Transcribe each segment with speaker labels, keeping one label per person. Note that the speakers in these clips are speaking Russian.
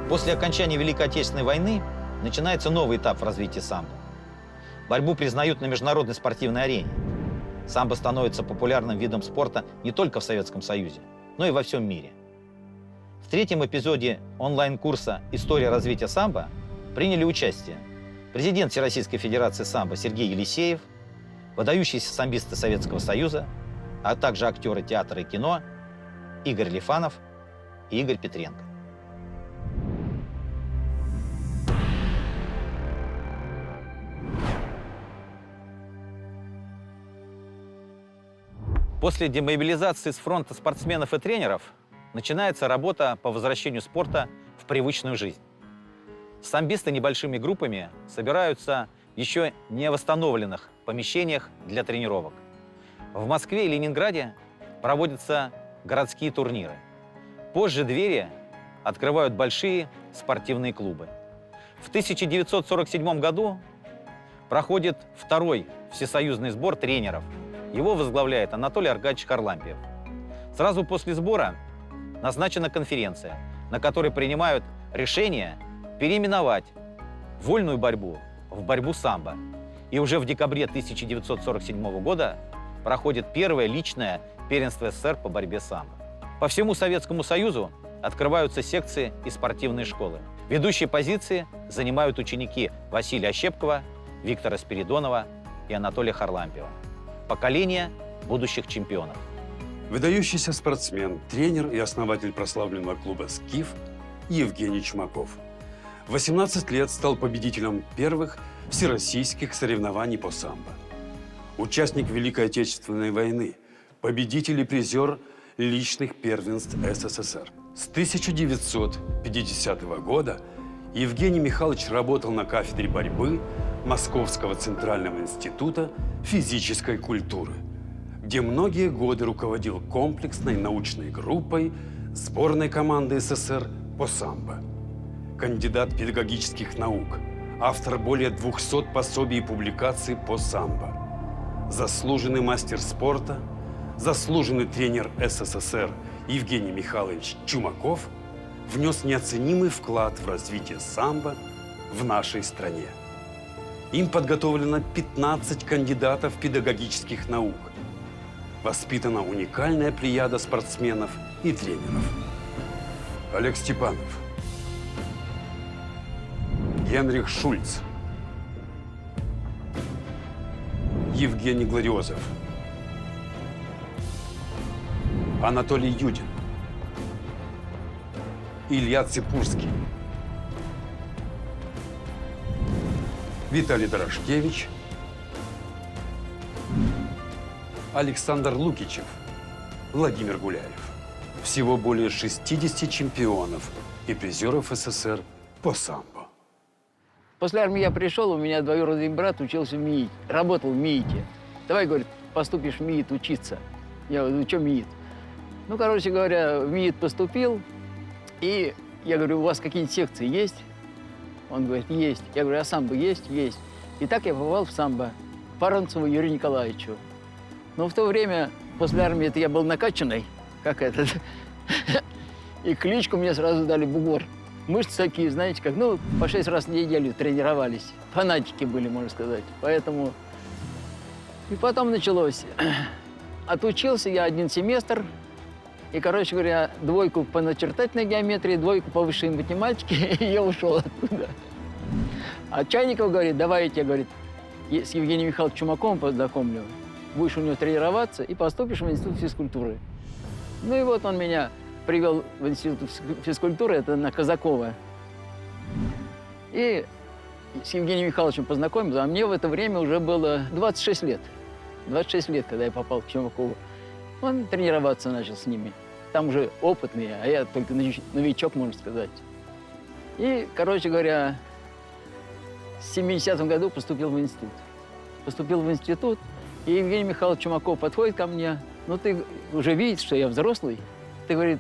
Speaker 1: После окончания Великой Отечественной войны начинается новый этап в развитии самбо. Борьбу признают на международной спортивной арене. Самбо становится популярным видом спорта не только в Советском Союзе, но и во всем мире. В третьем эпизоде онлайн-курса «История развития самбо» приняли участие президент Всероссийской Федерации самбо Сергей Елисеев, выдающиеся самбисты Советского Союза, а также актеры театра и кино Игорь Лифанов и Игорь Петренко. После демобилизации с фронта спортсменов и тренеров начинается работа по возвращению спорта в привычную жизнь. Самбисты небольшими группами собираются в еще не восстановленных помещениях для тренировок. В Москве и Ленинграде проводятся городские турниры. Позже двери открывают большие спортивные клубы. В 1947 году проходит второй всесоюзный сбор тренеров. Его возглавляет Анатолий Аркадьевич Харлампиев. Сразу после сбора назначена конференция, на которой принимают решение переименовать вольную борьбу в борьбу самбо. И уже в декабре 1947 года проходит первое личное первенство СССР по борьбе самбо. По всему Советскому Союзу открываются секции и спортивные школы. Ведущие позиции занимают ученики Василия Ощепкова, Виктора Спиридонова и Анатолия Харлампиева. Поколение будущих чемпионов.
Speaker 2: Выдающийся спортсмен, тренер и основатель прославленного клуба «Скиф» Евгений Чумаков. В 18 лет стал победителем первых всероссийских соревнований по самбо. Участник Великой Отечественной войны, победитель и призер личных первенств СССР. С 1950 года Евгений Михайлович работал на кафедре борьбы Московского Центрального института физической культуры, где многие годы руководил комплексной научной группой сборной команды СССР по самбо. Кандидат педагогических наук, автор более 200 пособий и публикаций по самбо, заслуженный мастер спорта, заслуженный тренер СССР Евгений Михайлович Чумаков внес неоценимый вклад в развитие самбо в нашей стране. Им подготовлено 15 кандидатов педагогических наук. Воспитана уникальная плеяда спортсменов и тренеров. Олег Степанов, Генрих Шульц, Евгений Глориозов, Анатолий Юдин, Илья Ципурский, Виталий Дорошкевич, Александр Лукичев, Владимир Гуляев. Всего более 60 чемпионов и призеров СССР по самбо.
Speaker 3: После армии я пришел, у меня двоюродный брат учился в МИИТе, работал в МИИТе. Давай, говорит, поступишь в МИИТ учиться. Я говорю, ну что МИИТ? Ну, короче говоря, в МИИТ поступил, и я говорю, у вас какие-нибудь секции есть? Он говорит, есть. Я говорю, а самбо есть? Есть. И так я попал в самбо к Паранцеву Юрию Николаевичу. Но в то время, после армии, я был накачанный, как этот. И кличку мне сразу дали бугор. Мышцы такие, знаете, как, ну, по 6 раз в неделю тренировались. Фанатики были, можно сказать. Поэтому... И потом началось. Отучился я 1 семестр. И, короче говоря, 2 по начертательной геометрии, 2 по высшей математике, и я ушел оттуда. А Чайников говорит, давай я тебе, говорит, с Евгением Михайловичем Чумаковым познакомлю. Будешь у него тренироваться и поступишь в институт физкультуры. Ну и вот он меня привел в институт физкультуры, это на Казакова. И с Евгением Михайловичем познакомился, а мне в это время уже было 26 лет. 26 лет, когда я попал к Чумакову. Он тренироваться начал с ними. Там уже опытные, а я только новичок, можно сказать. И, короче говоря, в 70-м году поступил в институт. Поступил в институт, и Евгений Михайлович Чумаков подходит ко мне. Ну, ты уже видишь, что я взрослый. Ты, говорит,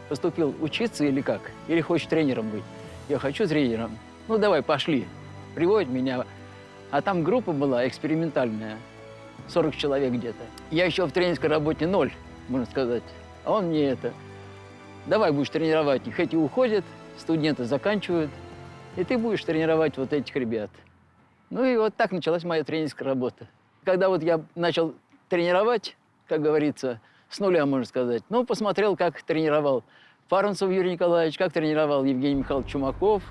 Speaker 3: поступил учиться или как? Или хочешь тренером быть? Я хочу тренером. Ну, давай, пошли. Приводит меня. А там группа была экспериментальная. 40 человек где-то. Я еще в тренерской работе 0, можно сказать. А он мне давай будешь тренировать их. Эти уходят, студенты заканчивают, и ты будешь тренировать вот этих ребят. Ну и вот так началась моя тренерская работа. Когда вот я начал тренировать, как говорится, с нуля, можно сказать, ну, посмотрел, как тренировал Фарнцев Юрий Николаевич, как тренировал Евгений Михайлович Чумаков.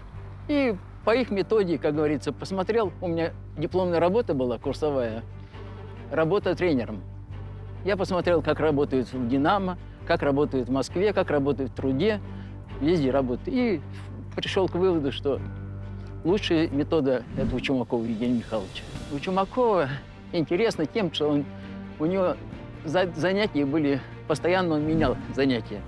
Speaker 3: И по их методе, как говорится, посмотрел. У меня дипломная работа была, курсовая, работа тренером. Я посмотрел, как работают в «Динамо», как работают в Москве, как работают в «Труде», везде работают. И пришел к выводу, что лучшая метода – это у Чумакова Евгения Михайловича. У Чумакова интересно тем, что у него занятия были, постоянно он менял занятия.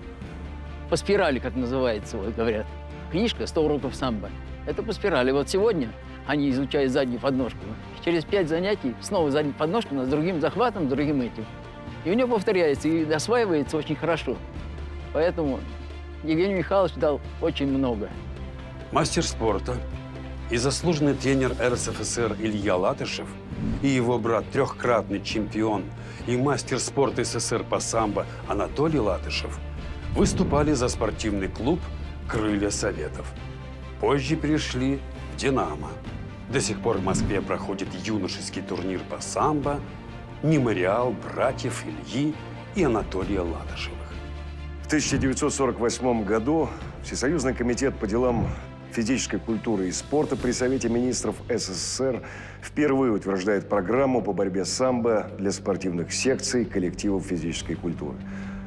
Speaker 3: По спирали, как называется, вот говорят. Книжка «100 уроков самбо». Это по спирали. Вот сегодня они изучают заднюю подножку. Через 5 занятий снова заднюю подножку, но с другим захватом, с другим этим. И у него повторяется и осваивается очень хорошо. Поэтому Евгений Михайлович дал очень много.
Speaker 2: Мастер спорта и заслуженный тренер РСФСР Илья Латышев и его брат, трехкратный чемпион и мастер спорта СССР по самбо Анатолий Латышев выступали за спортивный клуб «Крылья Советов». Позже перешли в «Динамо». До сих пор в Москве проходит юношеский турнир по самбо «Мемориал братьев Ильи и Анатолия Латышевых».
Speaker 4: В 1948 году Всесоюзный комитет по делам физической культуры и спорта при Совете министров СССР впервые утверждает программу по борьбе с самбо для спортивных секций коллективов физической культуры.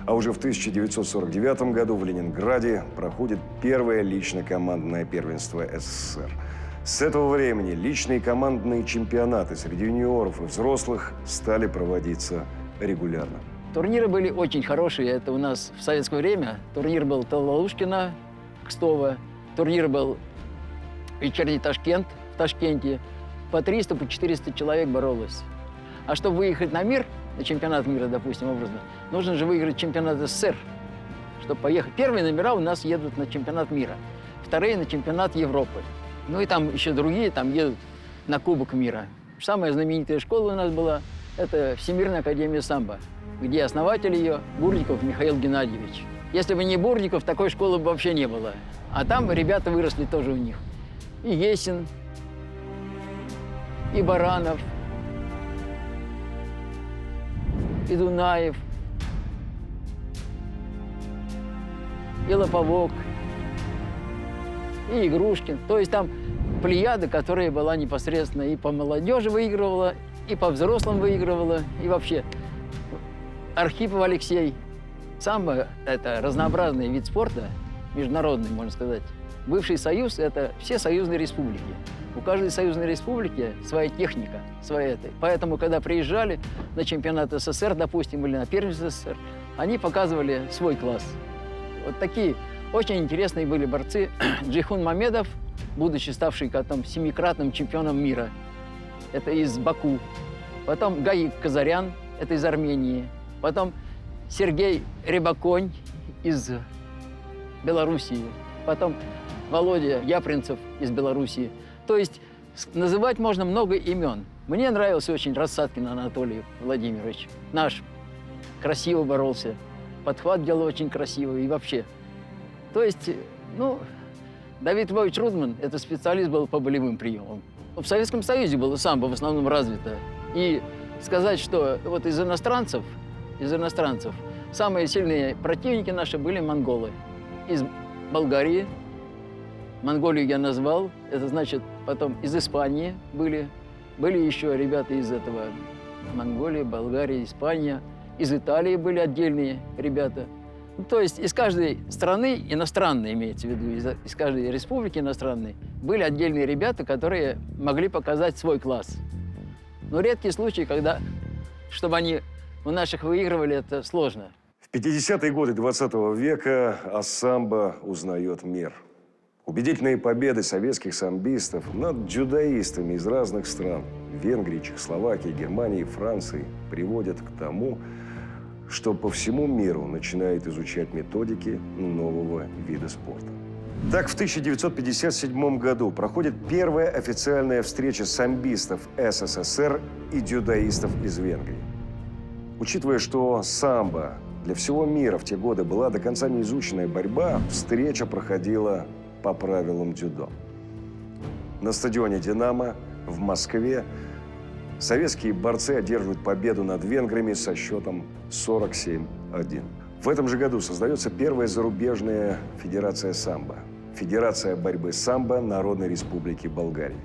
Speaker 4: А уже в 1949 году в Ленинграде проходит первое лично-командное первенство СССР. С этого времени личные и командные чемпионаты среди юниоров и взрослых стали проводиться регулярно.
Speaker 3: Турниры были очень хорошие. Это у нас в советское время. Турнир был Талалушкина, Кстова. Турнир был вечерний Ташкент в Ташкенте. По 300, по 400 человек боролось. А чтобы выехать на мир, на чемпионат мира, допустим, образно, нужно же выиграть чемпионат СССР, чтобы поехать. Первые номера у нас едут на чемпионат мира, вторые на чемпионат Европы. Ну и там еще другие там едут на Кубок мира. Самая знаменитая школа у нас была – это Всемирная академия самбо, где основатель ее Бурдиков Михаил Геннадьевич. Если бы не Бурдиков, такой школы бы вообще не было. А там ребята выросли тоже у них. И Есин, и Баранов, и Дунаев, и Лоповок, и Игрушкин. То есть там плеяда, которая была непосредственно и по молодежи выигрывала, и по взрослым выигрывала, и вообще. Архипов Алексей. Самбо – это разнообразный вид спорта, международный, можно сказать. Бывший Союз – это все союзные республики. У каждой союзной республики своя техника, своя это. Поэтому, когда приезжали на чемпионат СССР, допустим, или на первенство СССР, они показывали свой класс. Вот такие очень интересные были борцы. Джейхун Мамедов, будучи ставший потом 7-кратным чемпионом мира, это из Баку. Потом Гаик Казарян, это из Армении. Потом Сергей Рябоконь из Белоруссии. Потом Володя Япринцев из Белоруссии. То есть называть можно много имен. Мне нравился очень Рассадкин Анатолий Владимирович. Наш красиво боролся. Подхват делал очень красиво и вообще. То есть, ну, Давид Львович Рудман – это специалист был по болевым приемам. В Советском Союзе было самбо в основном развито. И сказать, что вот из иностранцев самые сильные противники наши были монголы. Из Болгарии, Монголию я назвал, это значит, потом из Испании были еще ребята из этого, Монголия, Болгария, Испания, из Италии были отдельные ребята. Ну, то есть из каждой страны, иностранной имеется в виду, из каждой республики иностранной, были отдельные ребята, которые могли показать свой класс. Но редкие случаи, когда, чтобы они у наших выигрывали, это сложно.
Speaker 4: В 50-е годы 20 века о самбо узнает мир. Убедительные победы советских самбистов над дзюдоистами из разных стран – Венгрии, Чехословакии, Германии, Франции – приводят к тому, что по всему миру начинают изучать методики нового вида спорта. Так, в 1957 году проходит первая официальная встреча самбистов СССР и дзюдоистов из Венгрии. Учитывая, что самбо для всего мира в те годы была до конца неизученная борьба, встреча проходила по правилам дзюдо. На стадионе «Динамо» в Москве советские борцы одерживают победу над венграми со счетом 47-1. В этом же году создается первая зарубежная федерация самбо – Федерация борьбы самбо Народной Республики Болгарии.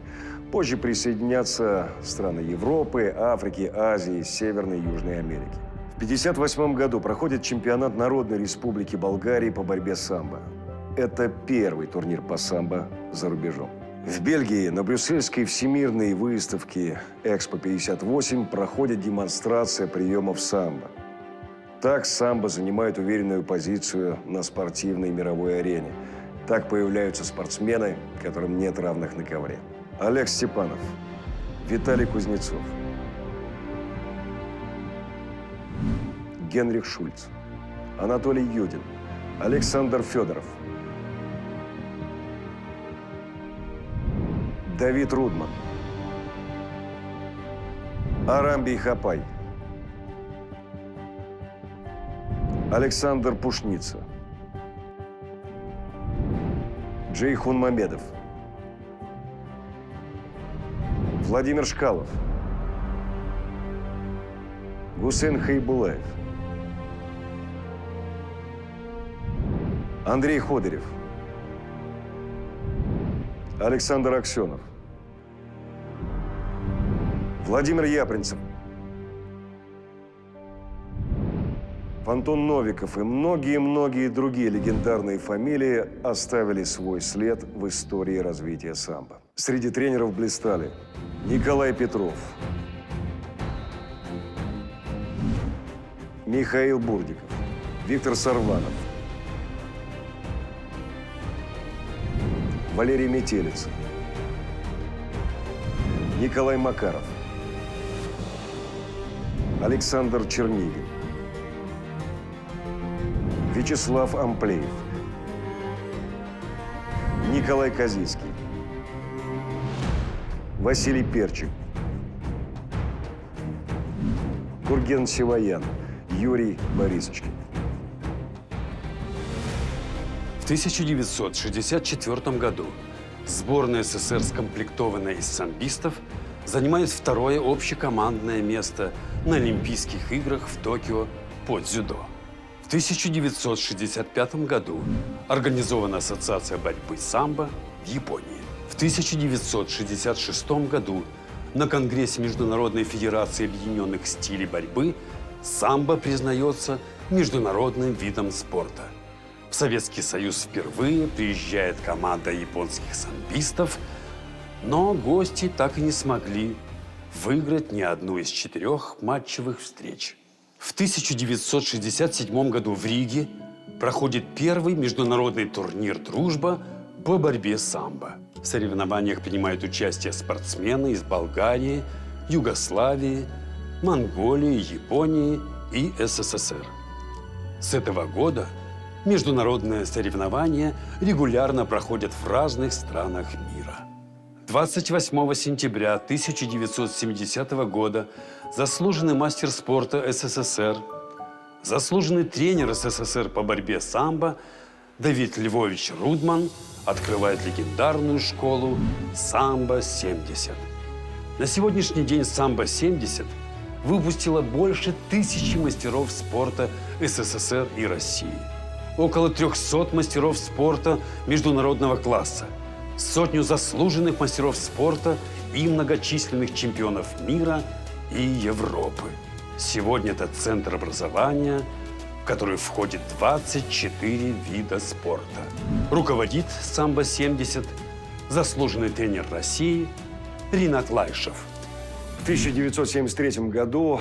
Speaker 4: Позже присоединятся страны Европы, Африки, Азии, Северной и Южной Америки. В 1958 году проходит чемпионат Народной Республики Болгарии по борьбе самбо. Это первый турнир по самбо за рубежом. В Бельгии на брюссельской всемирной выставке «Экспо-58» проходит демонстрация приемов самбо. Так самбо занимает уверенную позицию на спортивной мировой арене. Так появляются спортсмены, которым нет равных на ковре. Олег Степанов, Виталий Кузнецов, Генрих Шульц, Анатолий Юдин, Александр Федоров, Давид Рудман, Арамбий Хапай, Александр Пушница, Джейхун Мамедов, Владимир Шкалов, Гусейн Хайбулаев, Андрей Ходырев, Александр Аксенов, Владимир Япринцев, Антон Новиков и многие-многие другие легендарные фамилии оставили свой след в истории развития самбо. Среди тренеров блистали Николай Петров, Михаил Бурдиков, Виктор Сарванов, Валерий Метелица, Николай Макаров, Александр Чернигин, Вячеслав Амплеев, Николай Козицкий, Василий Перчик, Курген Сиваян, Юрий Борисочкин.
Speaker 2: В 1964 году сборная СССР, скомплектованная из самбистов, занимает второе общекомандное место на Олимпийских играх в Токио по дзюдо. В 1965 году организована Ассоциация борьбы самбо в Японии. В 1966 году на Конгрессе Международной Федерации Объединенных Стилей борьбы самбо признается международным видом спорта. В Советский Союз впервые приезжает команда японских самбистов, но гости так и не смогли выиграть ни одну из 4 матчевых встреч. В 1967 году в Риге проходит первый международный турнир «Дружба» по борьбе самбо. В соревнованиях принимают участие спортсмены из Болгарии, Югославии, Монголии, Японии и СССР. С этого года международные соревнования регулярно проходят в разных странах мира. 28 сентября 1970 года заслуженный мастер спорта СССР, заслуженный тренер СССР по борьбе самбо Давид Львович Рудман открывает легендарную школу «Самбо-70». На сегодняшний день «Самбо-70» выпустила больше 1000 мастеров спорта СССР и России, около 300 мастеров спорта международного класса, сотню заслуженных мастеров спорта и многочисленных чемпионов мира и Европы. Сегодня это центр образования, в который входит 24 вида спорта. Руководит «Самбо-70» заслуженный тренер России Ринат Лайшев.
Speaker 4: В 1973 году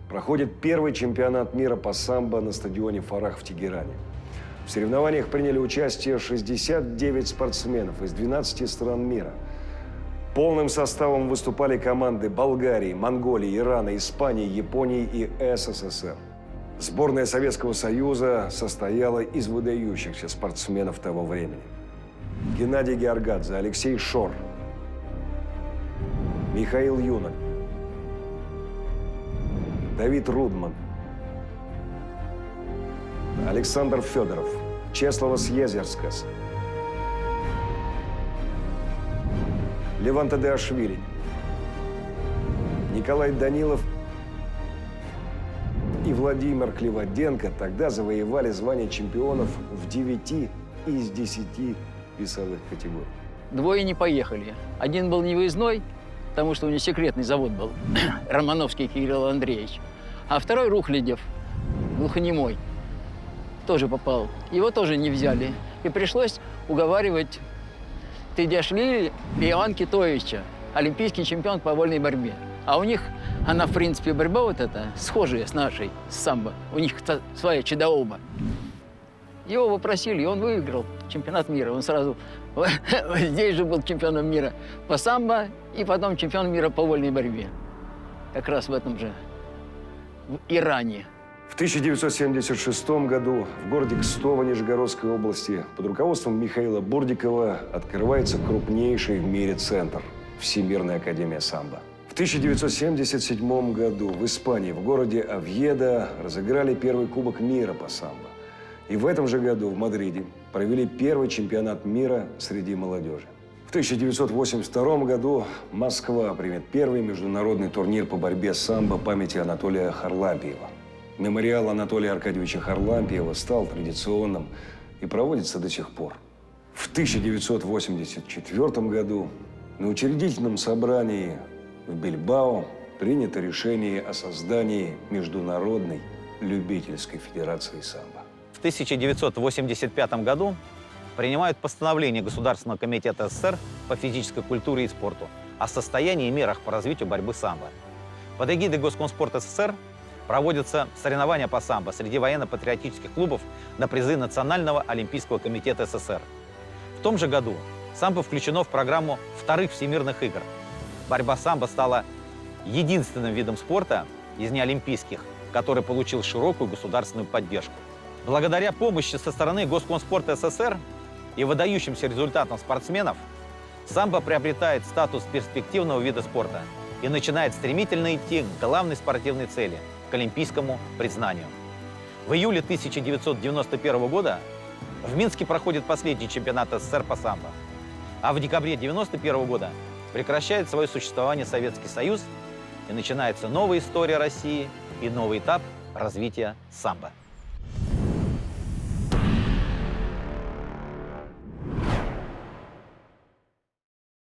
Speaker 4: проходит первый чемпионат мира по самбо на стадионе «Фарах» в Тегеране. В соревнованиях приняли участие 69 спортсменов из 12 стран мира. Полным составом выступали команды Болгарии, Монголии, Ирана, Испании, Японии и СССР. Сборная Советского Союза состояла из выдающихся спортсменов того времени. Геннадий Георгадзе, Алексей Шор, Михаил Юнок, Давид Рудман, Александр Федоров, Чеславас Езерскас, Леван Тадеашвили, Николай Данилов и Владимир Клеваденко тогда завоевали звание чемпионов в 9 из 10 весовых категорий.
Speaker 3: Двое не поехали. Один был невыездной, потому что у него секретный завод был, Романовский Кирилл Андреевич. А второй Рухлядев, глухонемой, тоже попал. Его тоже не взяли. И пришлось уговаривать Тадеашвили и Ивана Китовича, олимпийский чемпион по вольной борьбе. А у них, она, в принципе, борьба вот эта, схожая с нашей, с самбо. У них своя чедооба. Его попросили, и он выиграл чемпионат мира. Он сразу здесь же был чемпионом мира по самбо и потом чемпион мира по вольной борьбе. Как раз в этом же, в Иране.
Speaker 4: В 1976 году в городе Кстово Нижегородской области под руководством Михаила Бурдикова открывается крупнейший в мире центр – Всемирная академия самбо. В 1977 году в Испании, в городе Овьедо, разыграли первый Кубок мира по самбо. И в этом же году в Мадриде провели первый чемпионат мира среди молодежи. В 1982 году Москва примет первый международный турнир по борьбе с самбо памяти Анатолия Харлампиева. Мемориал Анатолия Аркадьевича Харлампиева стал традиционным и проводится до сих пор. В 1984 году на учредительном собрании в Бильбао принято решение о создании Международной любительской федерации самбо.
Speaker 1: В 1985 году принимают постановление Государственного комитета СССР по физической культуре и спорту о состоянии и мерах по развитию борьбы самбо. Под эгидой Госкомспорта СССР проводятся соревнования по самбо среди военно-патриотических клубов на призы Национального олимпийского комитета СССР. В том же году самбо включено в программу вторых всемирных игр. Борьба самбо стала единственным видом спорта из неолимпийских, который получил широкую государственную поддержку. Благодаря помощи со стороны Госкомспорта СССР и выдающимся результатам спортсменов, самбо приобретает статус перспективного вида спорта и начинает стремительно идти к главной спортивной цели – к олимпийскому признанию. В июле 1991 года в Минске проходит последний чемпионат СССР по самбо, а в декабре 1991 года прекращает свое существование Советский Союз и начинается новая история России и новый этап развития самбо.